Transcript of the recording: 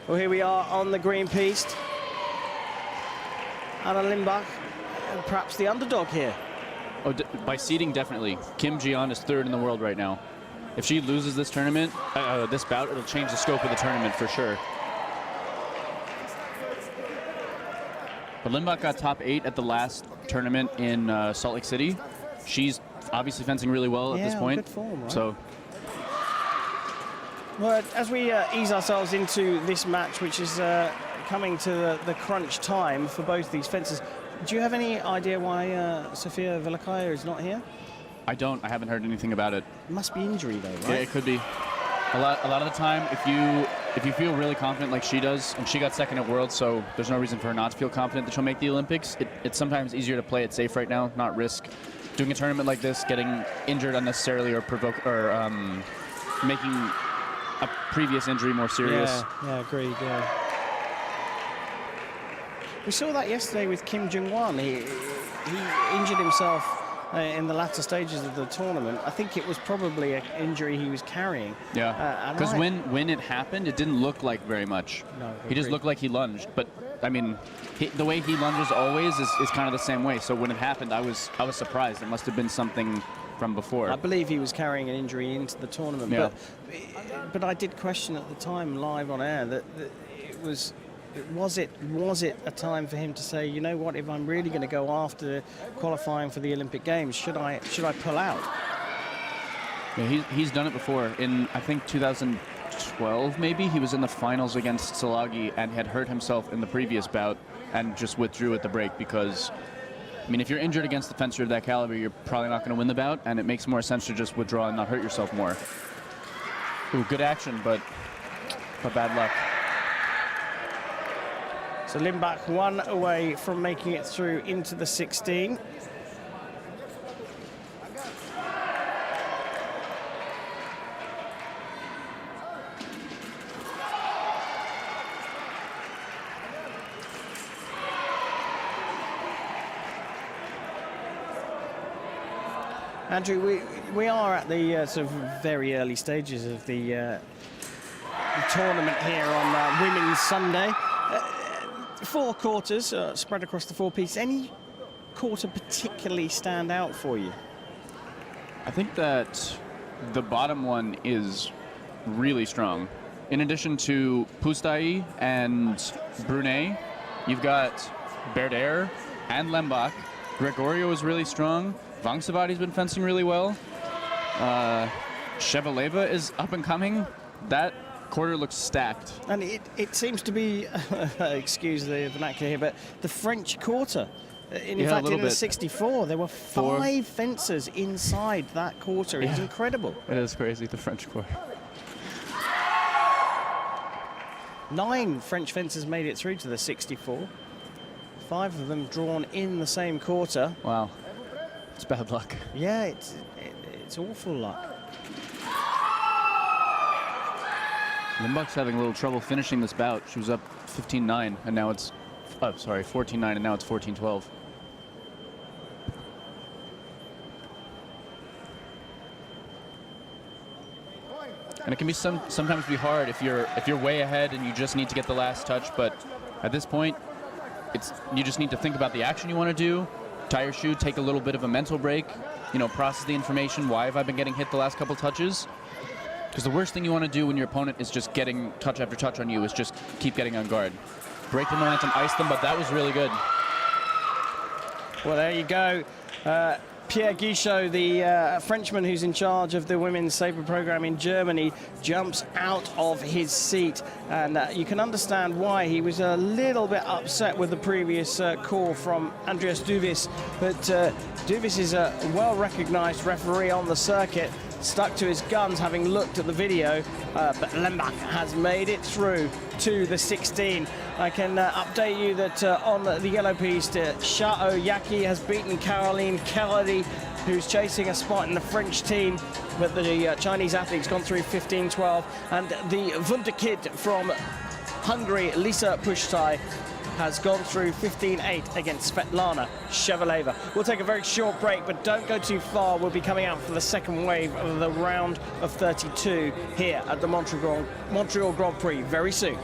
Well, here we are on the green piste. Anna Limbach, perhaps the underdog here. Oh, by seeding, definitely. Kim Jiyeon is 3rd in the world right now. If she loses this tournament, this bout, it'll change the scope of the tournament for sure. But Limbach got top 8 at the last tournament in Salt Lake City. She's obviously fencing really well at this point. Good form, right? So, well, as we ease ourselves into this match, which is coming to the crunch time for both these fencers, do you have any idea why Sofia Velikaya is not here? I don't. I haven't heard anything about it. It must be injury, though, right? Yeah, it could be. A lot of the time, if you feel really confident like she does, and she got 2nd at Worlds, so there's no reason for her not to feel confident that she'll make the Olympics. It's sometimes easier to play it safe right now, not risk doing a tournament like this, getting injured unnecessarily, or making a previous injury more serious. Yeah, agreed. Yeah. We saw that yesterday with Kim Jung-won. He injured himself in the latter stages of the tournament. I think it was probably an injury he was carrying. Yeah, because when it happened, it didn't look like very much. No, he just looked like he lunged. But, I mean, the way he lunges always is kind of the same way. So when it happened, I was surprised. It must have been something from before. I believe he was carrying an injury into the tournament. Yeah. But I did question at the time, live on air, that it was... Was it a time for him to say, you know what, if I'm really going to go after qualifying for the Olympic Games, should I pull out? Yeah, he's done it before. In, I think, 2012, maybe, he was in the finals against Salagi and had hurt himself in the previous bout and just withdrew at the break because, I mean, if you're injured against a fencer of that caliber, you're probably not going to win the bout, and it makes more sense to just withdraw and not hurt yourself more. Ooh, good action, but bad luck. So Limbach 1 away from making it through into the 16. Andrew, we are at the sort of very early stages of the tournament here on Women's Sunday. 4 quarters spread across the 4 pieces. Any quarter particularly stand out for you? I think that the bottom one is really strong. In addition to Pustai and Brunet, you've got Berder and Limbach. Gregorio is really strong. Vangsavadi's been fencing really well. Shevaleva is up and coming. That quarter looks stacked. And it seems to be, excuse the vernacular here, but the French quarter. In fact, in the 64, there were 5 fencers inside that quarter. It's incredible. It is crazy, the French quarter. 9 French fencers made it through to the 64. 5 of them drawn in the same quarter. Wow. It's bad luck. Yeah, it's awful luck. Limbach's having a little trouble finishing this bout. She was up 15-9, and now it's, 14-9, and now it's 14-12. And it can be sometimes be hard if you're way ahead and you just need to get the last touch. But at this point, you just need to think about the action you want to do, tie your shoe, take a little bit of a mental break, process the information. Why have I been getting hit the last couple touches? Because the worst thing you want to do when your opponent is just getting touch after touch on you is just keep getting on guard. Break the momentum, ice them, but that was really good. Well, there you go. Pierre Guichot, the Frenchman who's in charge of the women's Sabre program in Germany, jumps out of his seat. And you can understand why. He was a little bit upset with the previous call from Andreas Duvis. But Duvis is a well-recognized referee on the circuit, stuck to his guns having looked at the video, but Limbach has made it through to the 16. I can update you that on the yellow piste, Shao Yaki has beaten Caroline Kelly, who's chasing a spot in the French team, but the Chinese athlete's gone through 15-12, and the Wunderkid from Hungary, Lisa Pushtai, has gone through 15-8 against Svetlana Shevaleva. We'll take a very short break, but don't go too far. We'll be coming out for the second wave of the round of 32 here at the Montreal Grand Prix very soon.